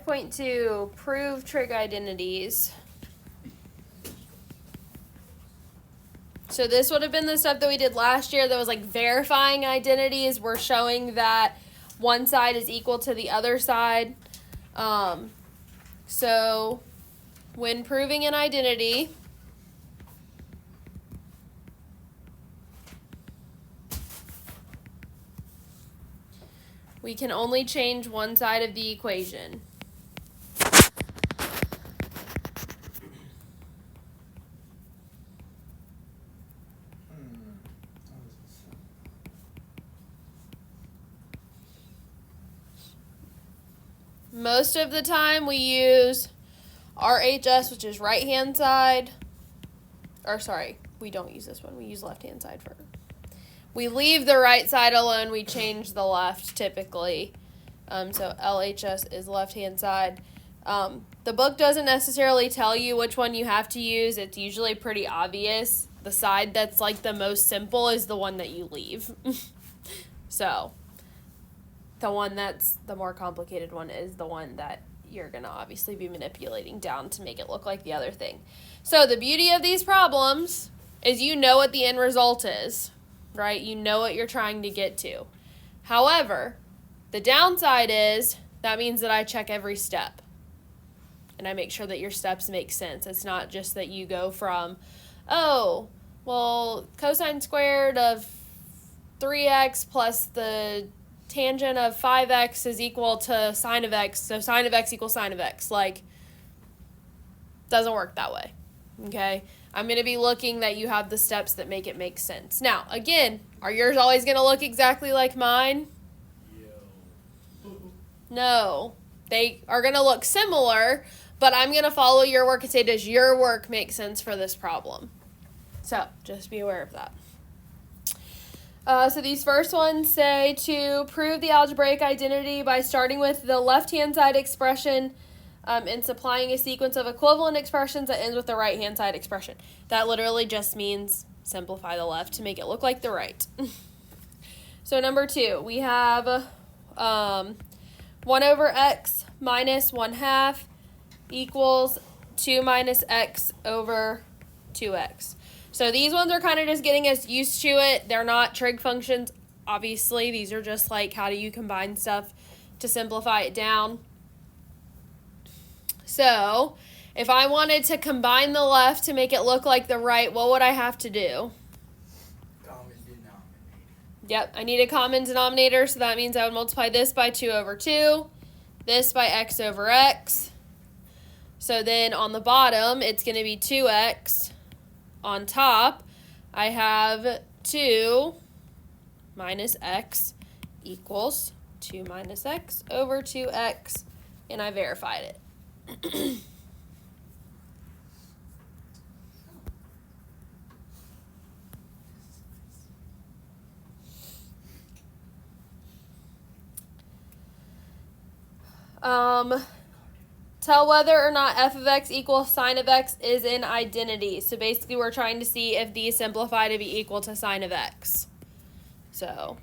5.2, prove trig identities. So this would have been the stuff that we did last year that was like verifying identities. We're showing that one side is equal to the other side. So when proving an identity, we can only change one side of the equation. Most of the time we use RHS, which is right-hand side. Or sorry, we don't use this one. We use left-hand side first. We leave the right side alone. We change the left typically. So LHS is left-hand side. The book doesn't necessarily tell you which one you have to use. It's usually pretty obvious. The side that's like the most simple is the one that you leave. So the one that's the more complicated one is the one that you're going to obviously be manipulating down to make it look like the other thing. So the beauty of these problems is you know what the end result is, right? You know what you're trying to get to. However, the downside is that means that I check every step. And I make sure that your steps make sense. It's not just that you go from, oh, well, cosine squared of 3x plus the tangent of 5x is equal to sine of x, so sine of x equals sine of x. Like, doesn't work that way, okay? I'm going to be looking that you have the steps that make it make sense. Now, again, are yours always going to look exactly like mine? No. They are going to look similar, but I'm going to follow your work and say, does your work make sense for this problem? So, just be aware of that. So these first ones say to prove the algebraic identity by starting with the left-hand side expression and supplying a sequence of equivalent expressions that ends with the right-hand side expression. That literally just means simplify the left to make it look like the right. So number 2, we have 1 over x minus 1/2 equals 2 minus x over 2x. So these ones are kind of just getting us used to it. They're not trig functions, obviously. These are just like how do you combine stuff to simplify it down. So if I wanted to combine the left to make it look like the right, what would I have to do? Common denominator. Yep, I need a common denominator, so that means I would multiply this by 2 over 2, this by x over x. So then on the bottom, it's going to be 2x. On top, I have 2 minus x equals 2 minus x over 2x, and I verified it. Tell whether or not f of x equals sine of x is an identity. So basically we're trying to see if these simplify to be equal to sine of x. So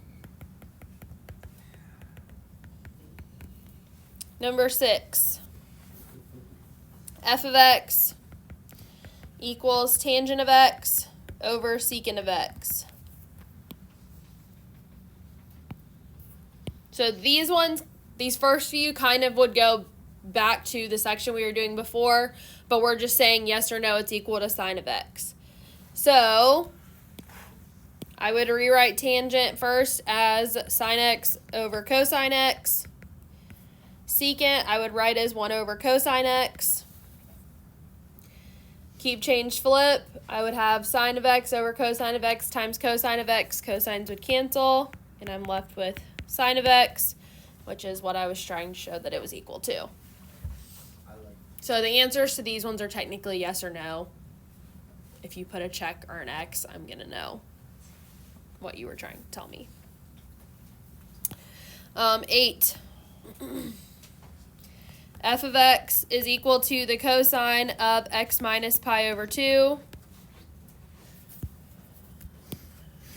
number 6, f of x equals tangent of x over secant of x. So these first few kind of would go back to the section we were doing before, but we're just saying yes or no, it's equal to sine of x. So I would rewrite tangent first as sine x over cosine x. Secant I would write as 1 over cosine x. Keep change flip, I would have sine of x over cosine of x times cosine of x. Cosines would cancel, and I'm left with sine of x, which is what I was trying to show that it was equal to. So the answers to these ones are technically yes or no. If you put a check or an X, I'm going to know what you were trying to tell me. 8. F of x is equal to the cosine of x minus pi over 2.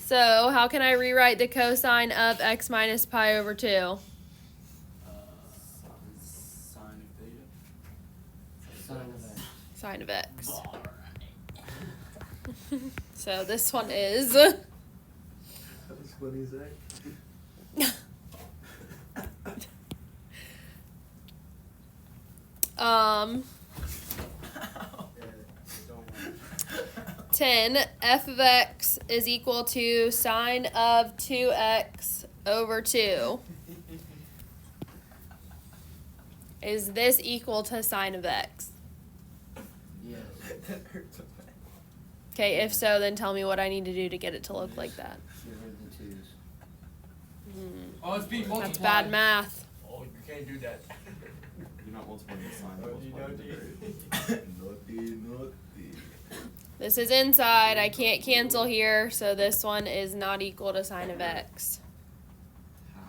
So how can I rewrite the cosine of x minus pi over 2? Sine of sine of x. So this one is That was funny as heck. 10 f of x is equal to sine of 2x over 2. Is this equal to sine of x? Yes. Okay, if so, then tell me what I need to do to get it to look like that. Get rid of the twos. Oh, it's being multiplied. That's bad math. Oh, you can't do that. You're not multiplying the sign, Oh, you're multiplying the you variable. This is inside. I can't cancel here, so this one is not equal to sine of x. How?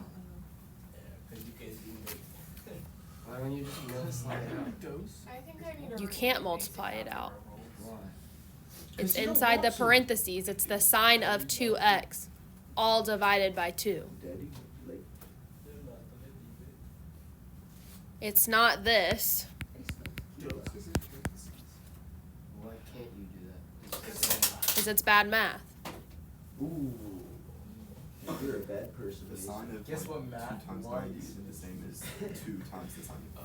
Yeah, because you can't do that. Why don't you just multiply it out? I think I need to You can't multiply it out. Why? It's inside the parentheses. It's the sine of 2x, all divided by 2. Daddy, like, It's not this. why can't you do that? It's the same. Because it's bad math. Ooh. You're a bad person. The sign of Guess like, what math 2 times was? 90 is the same as 2 times the sign of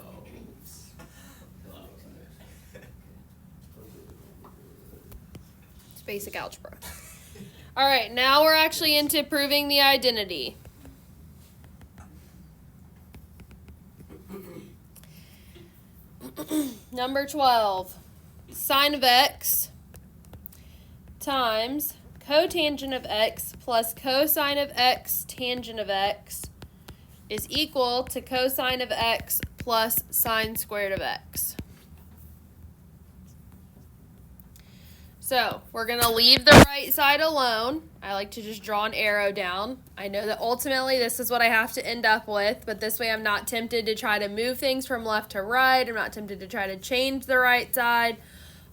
It's basic algebra. All right, now we're actually into proving the identity. Number 12, sine of x times cotangent of x plus cosine of x tangent of x is equal to cosine of x plus sine squared of x. So we're going to leave the right side alone. I like to just draw an arrow down. I know that ultimately this is what I have to end up with, but this way I'm not tempted to try to move things from left to right. I'm not tempted to try to change the right side.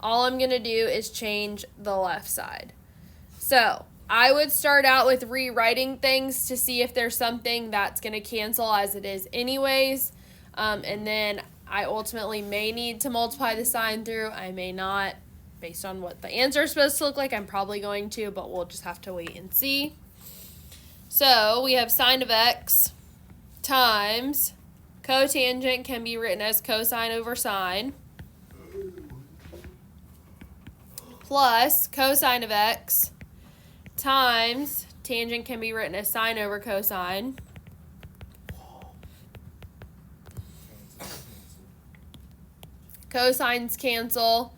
All I'm going to do is change the left side. So I would start out with rewriting things to see if there's something that's going to cancel as it is anyways. And then I ultimately may need to multiply the sign through. I may not. Based on what the answer is supposed to look like, I'm probably going to, but we'll just have to wait and see. So we have sine of x times cotangent can be written as cosine over sine plus cosine of x times tangent can be written as sine over cosine cosines cancel.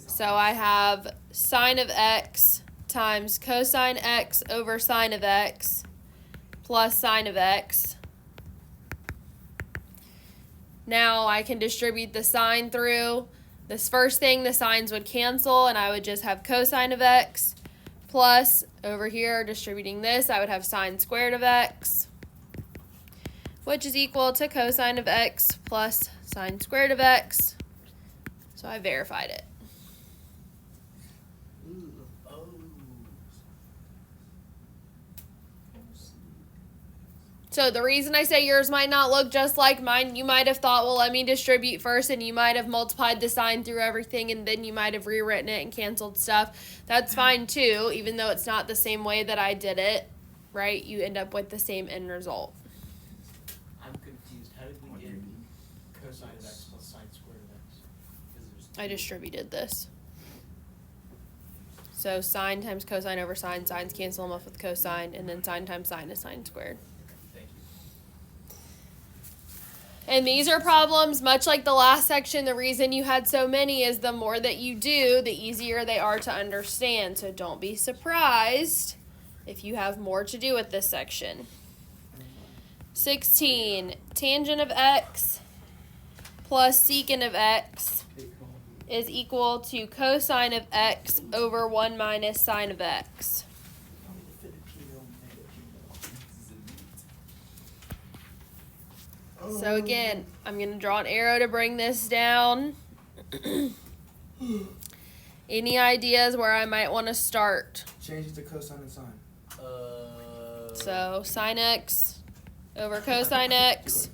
So I have sine of x times cosine x over sine of x plus sine of x. Now I can distribute the sine through. This first thing, the sines would cancel, and I would just have cosine of x plus, over here, distributing this, I would have sine squared of x, which is equal to cosine of x plus sine squared of x. So I verified it. So the reason I say yours might not look just like mine, you might have thought, well, let me distribute first, and you might have multiplied the sign through everything, and then you might have rewritten it and canceled stuff. That's fine too, even though it's not the same way that I did it, right? You end up with the same end result. I'm confused. How did we get cosine of x plus sine squared of x? I distributed this. So sine times cosine over sine, sines cancel them off with cosine, and then sine times sine is sine squared. Thank you. And these are problems, much like the last section, the reason you had so many is the more that you do, the easier they are to understand. So don't be surprised if you have more to do with this section. 16, tangent of x plus secant of x is equal to cosine of x over 1 minus sine of x. So again, I'm going to draw an arrow to bring this down. Any ideas where I might want to start? Change it to cosine and sine. So sine x over cosine x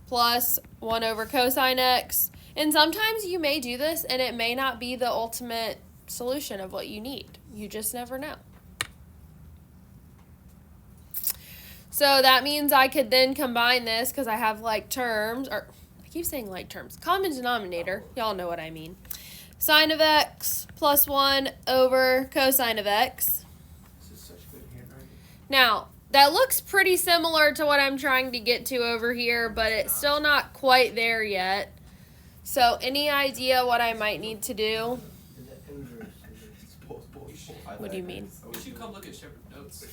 plus 1 over cosine x. And sometimes you may do this and it may not be the ultimate solution of what you need. You just never know. So that means I could then combine this because I have like terms, or I keep saying like terms. Common denominator, y'all know what I mean. Sine of x plus 1 over cosine of x. This is such good handwriting. Now, that looks pretty similar to what I'm trying to get to over here, but it's still not quite there yet. So any idea what I might need to do? The inverse. It's both What do you mean? We should come look at Shepherd's notes.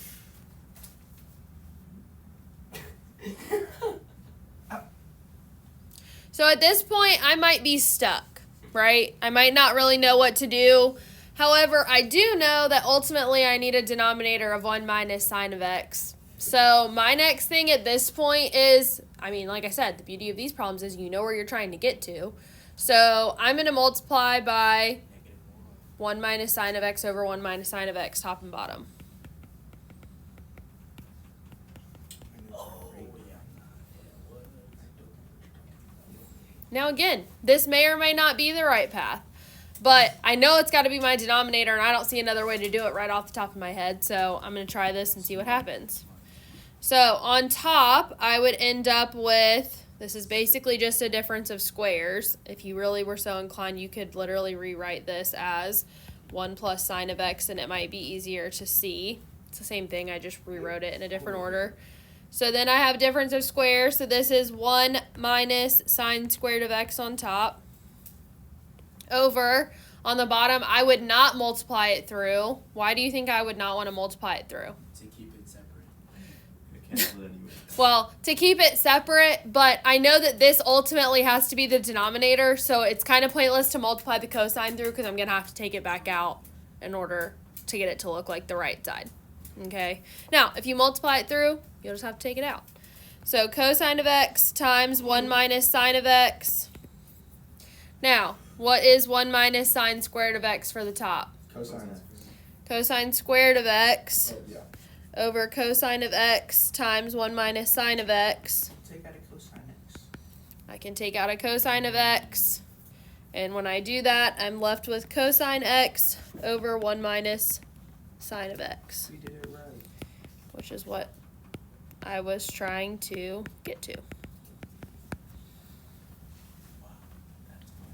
So at this point, I might be stuck, right? I might not really know what to do. However, I do know that ultimately I need a denominator of 1 minus sine of x. So my next thing at this point is, I mean, like I said, the beauty of these problems is you know where you're trying to get to. So I'm going to multiply by 1 minus sine of x over 1 minus sine of x, top and bottom. Now again, this may or may not be the right path, but I know it's got to be my denominator and I don't see another way to do it right off the top of my head, so I'm going to try this and see what happens. So on top, I would end up with, this is basically just a difference of squares. If you really were so inclined, you could literally rewrite this as 1 plus sine of x and it might be easier to see. It's the same thing, I just rewrote it in a different order. So then I have difference of squares. So this is 1 minus sine squared of x on top. Over on the bottom, I would not multiply it through. Why do you think I would not want to multiply it through? To keep it separate. Cancel it anyway. Well, to keep it separate, but I know that this ultimately has to be the denominator, so it's kind of pointless to multiply the cosine through because I'm going to have to take it back out in order to get it to look like the right side. Okay? Now, if you multiply it through, you'll just have to take it out. So cosine of x times 1 minus sine of x. Now, what is 1 minus sine squared of x for the top? Cosine. Cosine squared of x Oh, yeah. over cosine of x times 1 minus sine of x. Take out a cosine x. I can take out a cosine of x. And when I do that, I'm left with cosine x over 1 minus sine of x, We did it right. which is what I was trying to get to. Wow, that's fun.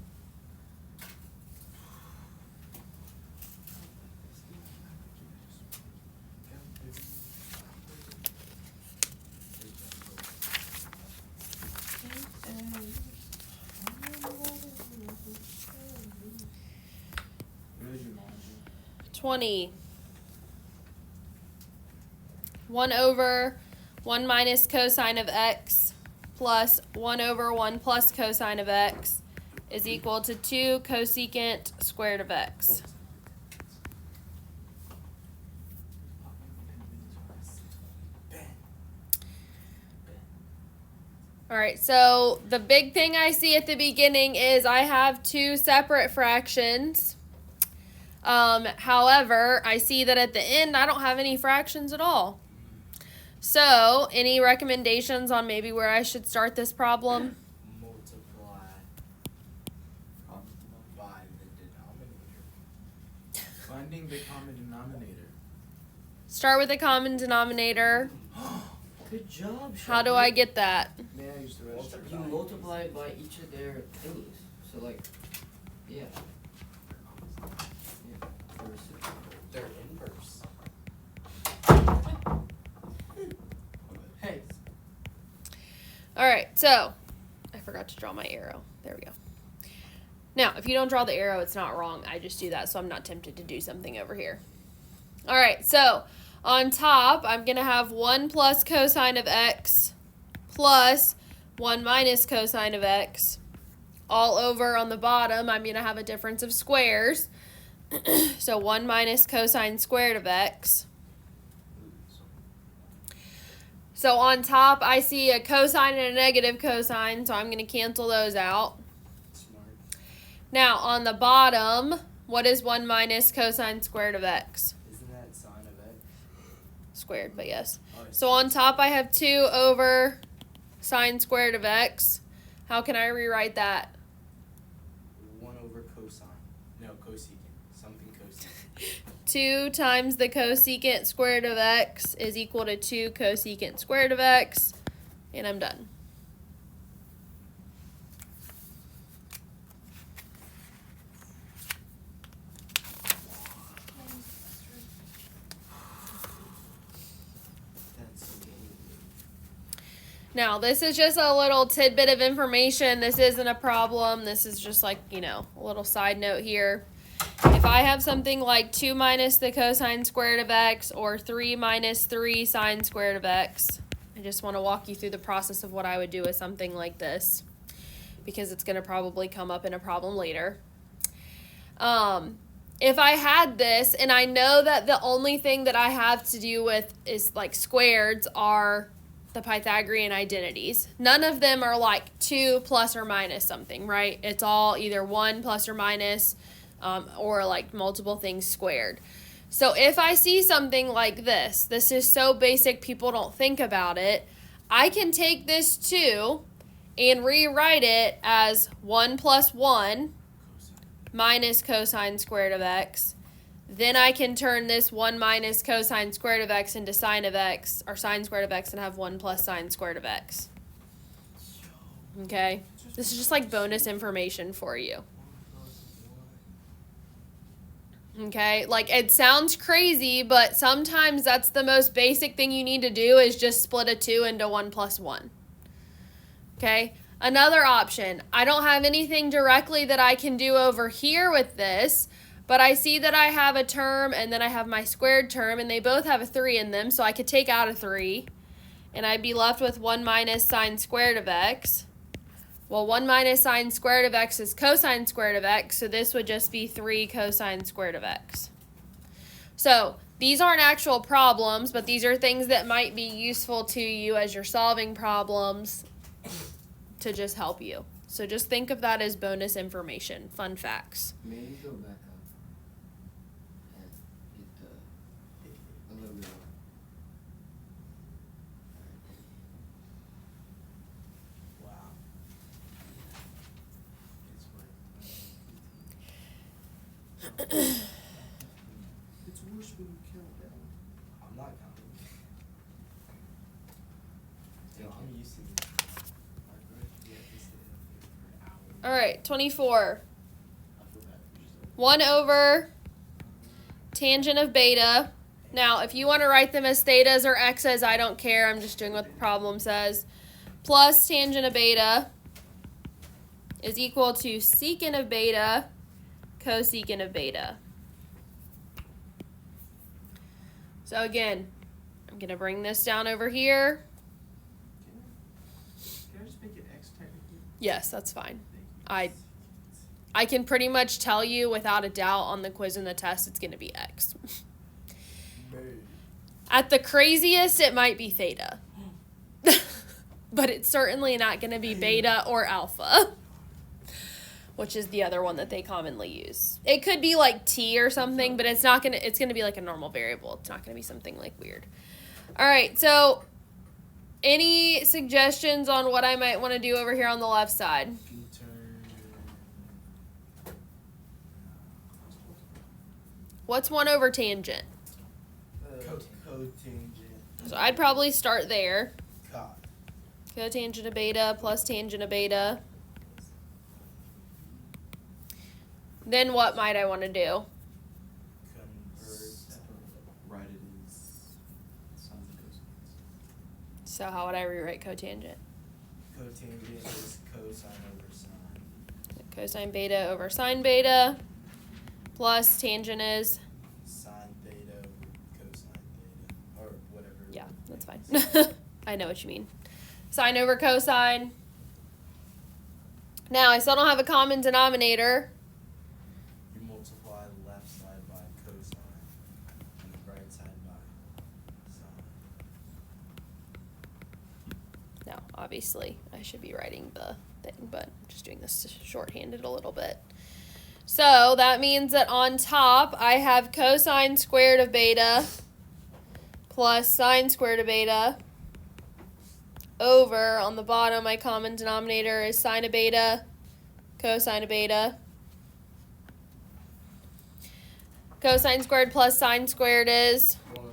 20. 1 over 1 minus cosine of x plus 1 over 1 plus cosine of x is equal to 2 cosecant squared of x. All right, so the big thing I see at the beginning is I have two separate fractions. However, I see that at the end I don't have any fractions at all. So, any recommendations on maybe where I should start this problem? Multiply by the denominator. Finding the common denominator. Start with a common denominator. Good job, How do I get that? May I use the register? You multiply by each of their thingies. So like, yeah. The reciprocal. They're inverse. Hey. All right, so I forgot to draw my arrow. There we go. Now, if you don't draw the arrow, it's not wrong. I just do that so I'm not tempted to do something over here. All right, so on top, I'm going to have 1 plus cosine of x plus 1 minus cosine of x. All over on the bottom, I'm going to have a difference of squares. So 1 minus cosine squared of x. So on top, I see a cosine and a negative cosine, so I'm going to cancel those out. Smart. Now, on the bottom, what is 1 minus cosine squared of x? Isn't that sine of x? Squared, but yes. Oh, it's So on top, I have 2 over sine squared of x. How can I rewrite that? 2 times the cosecant squared of x is equal to 2 cosecant squared of x, and I'm done. Now, this is just a little tidbit of information. This isn't a problem. This is just like, a little side note here. If I have something like 2 minus the cosine squared of x or 3 minus 3 sine squared of x, I just want to walk you through the process of what I would do with something like this, because it's going to probably come up in a problem later. If I had this, and I know that the only thing that I have to do with is like squareds are the Pythagorean identities. None of them are like 2 plus or minus something, right? It's all either 1 plus or minus, or like multiple things squared. So if I see something like this is so basic people don't think about it, I can take this 2 and rewrite it as 1 plus 1 minus cosine squared of x. Then I can turn this 1 minus cosine squared of x into sine of x, or sine squared of x, and have 1 plus sine squared of x. Okay? This is just like bonus information for you. Okay? Like, it sounds crazy, but sometimes that's the most basic thing you need to do is just split a 2 into 1 plus 1. Okay? Another option. I don't have anything directly that I can do over here with this, but I see that I have a term and then I have my squared term, and they both have a 3 in them, so I could take out a 3, and I'd be left with 1 minus sine squared of x. Well, 1 minus sine squared of x is cosine squared of x, so this would just be 3 cosine squared of x. So these aren't actual problems, but these are things that might be useful to you as you're solving problems to just help you. So just think of that as bonus information, fun facts. May you go back up and get a little bit more. Wow. It's worse when you count down. I'm not counting. Yeah, I'm used to this. You have to stay up here for hours. All right, 24. I feel bad for yourself. 1 over tangent of beta. Now, if you want to write them as thetas or x's, I don't care. I'm just doing what the problem says. Plus tangent of beta is equal to secant of beta cosecant of beta. So again, I'm going to bring this down over here. Can I just make it x technically? Yes, that's fine. Thank you. I can pretty much tell you without a doubt on the quiz and the test it's going to be x. At the craziest, it might be theta. But it's certainly not going to be beta or alpha, which is the other one that they commonly use. It could be like t or something, but it's going to be like a normal variable. It's not going to be something like weird. All right, so any suggestions on what I might want to do over here on the left side? Can you turn? What's 1 over tangent? Cotangent. So I'd probably start there. Cot. Cotangent of beta plus tangent of beta. Then what might I want to do? Convert. Write it as sines and cosines. So how would I rewrite cotangent? Cotangent is cosine over sine. Cosine beta over sine beta plus tangent is, Sine theta over cosine theta. Or whatever. yeah, that's fine. I know what you mean. Sine over cosine. Now I still don't have a common denominator. You multiply the left side by cosine and the right side by sine. No, obviously I should be writing the thing, but I'm just doing this shorthanded a little bit. So that means that on top I have cosine squared of beta plus sine squared of beta over, on the bottom, my common denominator is sine of beta, cosine of beta. cosine squared plus sine squared is? 1.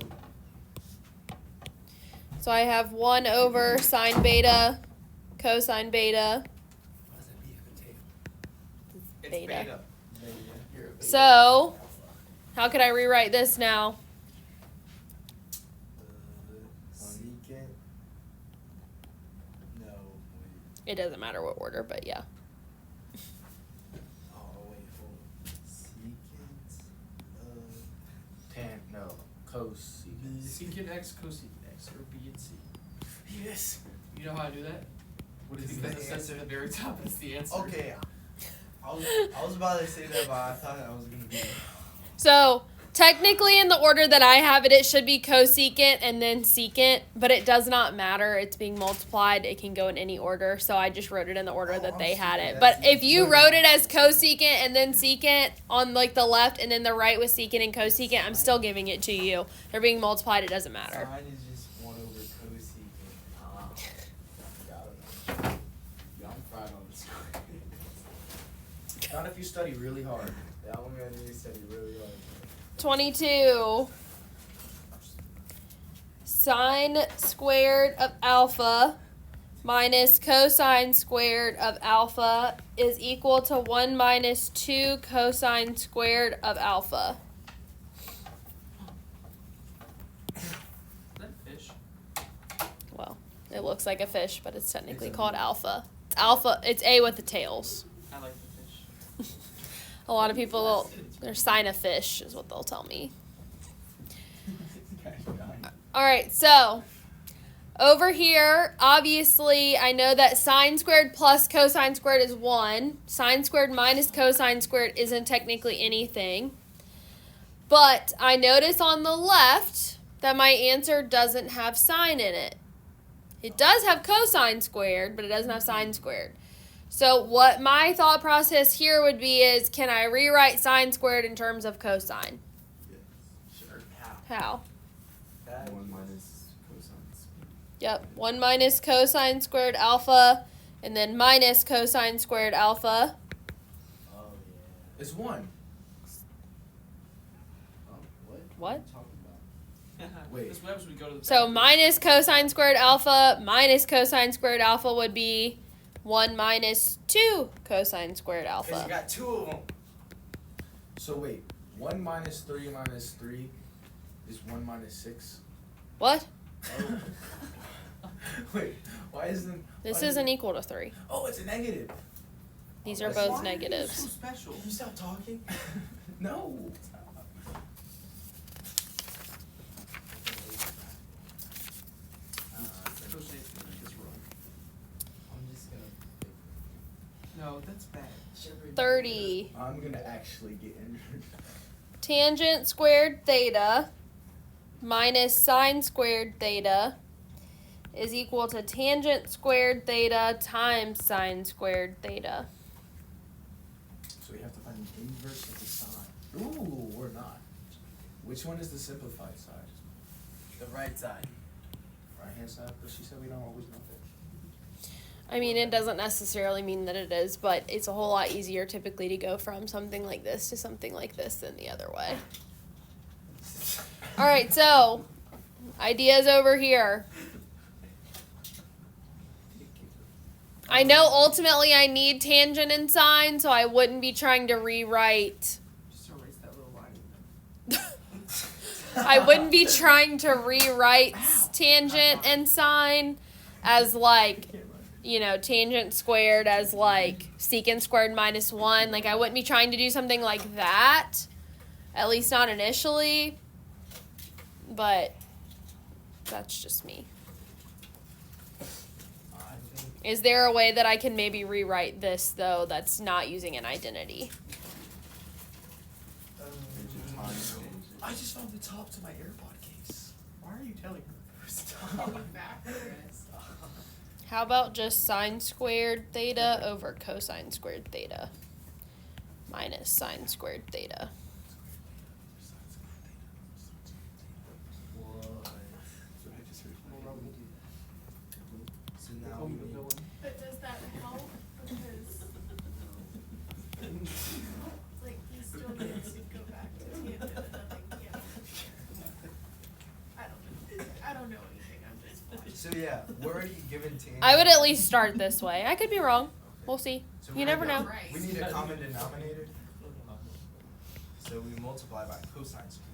So I have 1 over sine beta, cosine beta. Why does that be a potato? It's It's beta. beta. You're a beta. So, how could I rewrite this now? Secant. No, wait. It doesn't matter what order, but yeah. Oh, wait, hold on. Secant of. No. Cosecant. Secant x, cosecant x, or b and c. Yes. You know how I do that? What is Because the it says answer? at the very top it's the answer. Okay. I was about to say that, but I thought I was gonna be. So, technically in the order that I have it, it should be cosecant and then secant, but it does not matter. It's being multiplied. It can go in any order, so I just wrote it in the order that I'm they had sorry, it. that's But if you easy. wrote it as cosecant and then secant on like the left and then the right was secant and cosecant, I'm still giving it to you. They're being multiplied. It doesn't matter. Sine is just 1 over cosecant. Yeah, I'm fried on this. Not if you study really hard. Yeah, I'm gonna need to study really hard. 22 sine squared of alpha minus cosine squared of alpha is equal to 1 minus 2 cosine squared of alpha. Is that fish? Well, it looks like a fish, but it's technically It's a- called alpha. It's alpha. It's A with the tails. I like the fish. A lot of people, they're sign a fish is what they'll tell me. All right, so over here, obviously, I know that sine squared plus cosine squared is 1. Sine squared minus cosine squared isn't technically anything. But I notice on the left that my answer doesn't have sine in it. It does have cosine squared, but it doesn't have sine squared. So what my thought process here would be is, can I rewrite sine squared in terms of cosine? Sure. How? How? That 1 minus cosine squared. Yep, 1 minus cosine squared alpha, and then minus cosine squared alpha. Oh yeah. It's 1. Oh, what? What? are you talking about? Wait. This what happens when we go to the So back. minus cosine squared alpha minus cosine squared alpha would be 1 minus 2 cosine squared Because you alpha. got 2 of them. So wait, 1 minus 3 minus 3 is 1 minus 6. What? Oh. Wait, why isn't This why isn't equal to 3. Oh, it's a negative. These Oh, are that's both why. So negatives. special. Can you stop talking? No. Cosine is gonna make this wrong. I'm just gonna. No, that's bad. 30. I'm gonna actually get injured. Tangent squared theta minus sine squared theta is equal to tangent squared theta times sine squared theta. So we have to find the inverse of the sine. Ooh, or not. Which one is the simplified side? The right side. Right hand side? But she said we don't always know that. I mean, it doesn't necessarily mean that it is, but it's a whole lot easier typically to go from something like this to something like this than the other way. All right, so ideas over here. I know ultimately I need tangent and sine, so I wouldn't be trying to rewrite. Just erase that little line in there. I wouldn't be trying to rewrite tangent and sine as like, you know, tangent squared as like secant squared minus 1. Like I wouldn't be trying to do something like that, at least not initially. But that's just me. I think Is there a way that I can maybe rewrite this though that's not using an identity? I just found the top to my AirPod case. Why are you telling her? Stop. How about just sine squared theta over cosine squared theta minus sine squared theta? What? So I just heard. Well, why would we do that? So now Home we the need. villain. But does that help? Because, like, he still needs to go back to tangent yeah, we're already given tangent. I would at least start this way. I could be wrong. We'll see. So You we're never gonna know. go- We need a common denominator. So we multiply by cosine squared.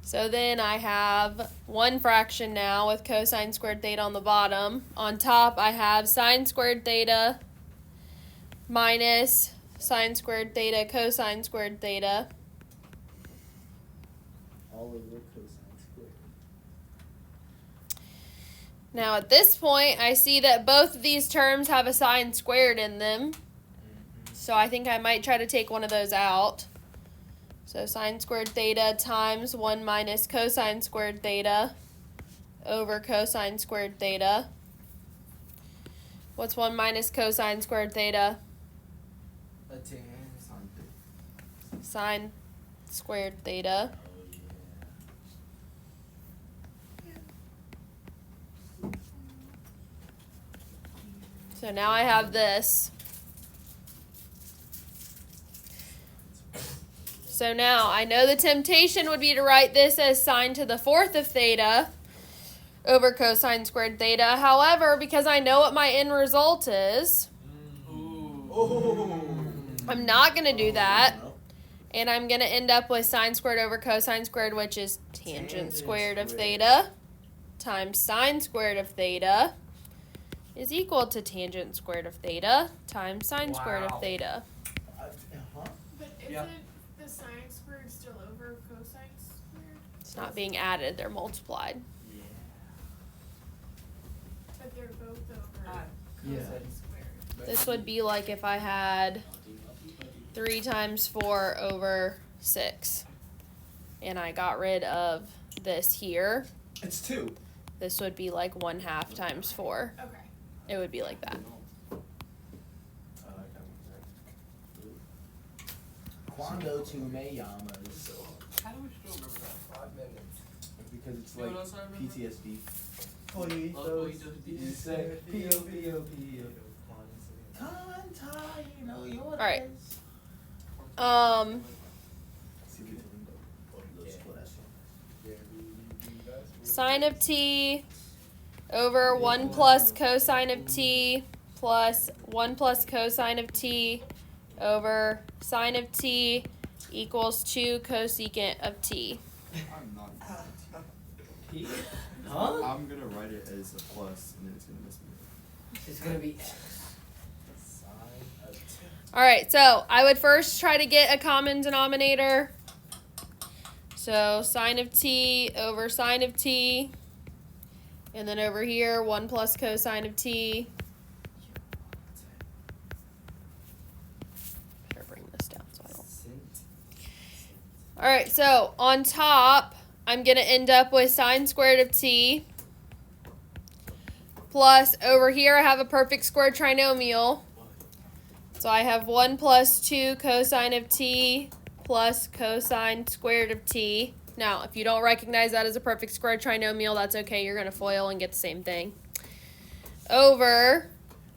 So then I have one fraction now with cosine squared theta on the bottom. On top, I have sine squared theta minus sine squared theta cosine squared theta. All over cosine squared. Now at this point, I see that both of these terms have a sine squared in them. So I think I might try to take one of those out. So sine squared theta times 1 minus cosine squared theta over cosine squared theta. What's 1 minus cosine squared theta? A tan. Sine squared theta. Oh yeah. So now I have this. So now I know the temptation would be to write this as sine to the fourth of theta over cosine squared theta. However, because I know what my end result is, I'm not going to do that. And I'm going to end up with sine squared over cosine squared, which is tangent squared of theta times sine squared of theta is equal to tangent squared of theta times sine squared of Wow. theta. But isn't Yep. the sine squared still over cosine squared? It's not being added, they're multiplied. Yeah. But they're both over Yeah. cosine squared. This would be like if I had 3 times 4 over 6. And I got rid of this here. It's 2. This would be like 1/2 times 4. Okay. It would be like that. I like that one. Quando tu me llamas. How do we still remember that? 5 minutes. Because it's You know like what else I remember? PTSD. You say P-O, P-O, P-O. Alright. Sine of t over 1 plus cosine of t plus 1 plus cosine of t over sine of t equals 2 cosecant of t. I'm not. Huh? I'm gonna write it as a plus, and then it's gonna miss me. It's gonna be X. Alright, so I would first try to get a common denominator. So sine of t over sine of t. And then over here, 1 plus cosine of t. Better bring this down so I don't. Alright, so on top, I'm going to end up with sine squared of t. Plus, over here I have a perfect square trinomial. So I have 1 plus 2 cosine of t plus cosine squared of t. Now, if you don't recognize that as a perfect square trinomial, that's okay. You're going to FOIL and get the same thing. Over,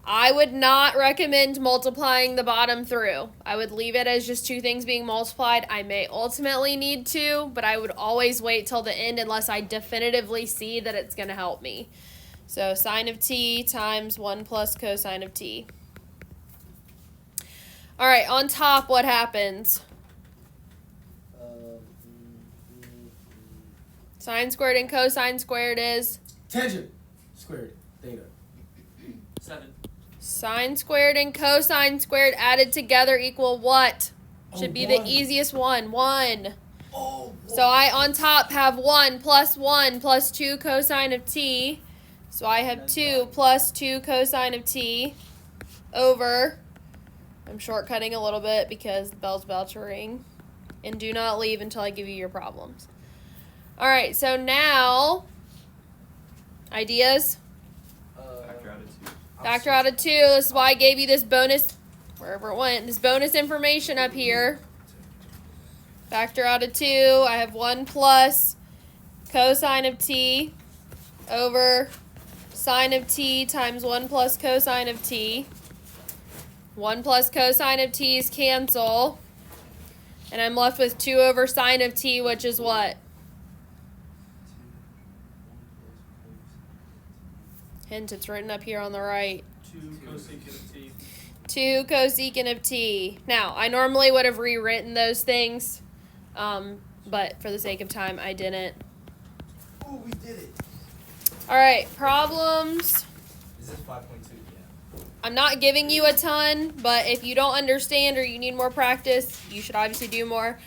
I would not recommend multiplying the bottom through. I would leave it as just 2 things being multiplied. I may ultimately need to, but I would always wait till the end unless I definitively see that it's going to help me. So sine of t times 1 plus cosine of t. All right, on top, what happens? Sine squared and cosine squared is? Tangent squared theta. 7. Sine squared and cosine squared added together equal what? Should be the 1. easiest one. 1. Oh, So I on top have 1 plus 2 cosine of t. So I have 2 plus 2 cosine of t over, I'm shortcutting a little bit because the bell's about to ring. And do not leave until I give you your problems. All right, so now, ideas? Factor out of 2. Factor out of 2. This is why I gave you this bonus, wherever it went, this bonus information up here. Factor out of 2. I have 1 plus cosine of t over sine of t times 1 plus cosine of t. 1 plus cosine of t's cancel. And I'm left with 2 over sine of t, which is what? Hint, it's written up here on the right. 2 cosecant of t. 2 cosecant of t. Now, I normally would have rewritten those things, but for the sake of time, I didn't. Oh, we did it. All right, problems. Is this 5.2? Yeah. I'm not giving you a ton, but if you don't understand or you need more practice, you should obviously do more.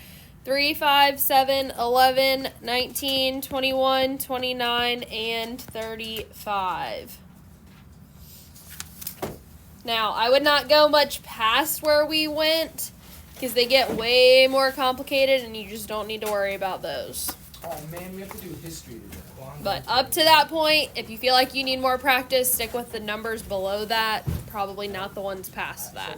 3, 5, 7, 11, 19, 21, 29, and 35. Now, I would not go much past where we went because they get way more complicated and you just don't need to worry about those. Oh man, we have to do history today. But up to that point, if you feel like you need more practice, stick with the numbers below that. Probably not the ones past that.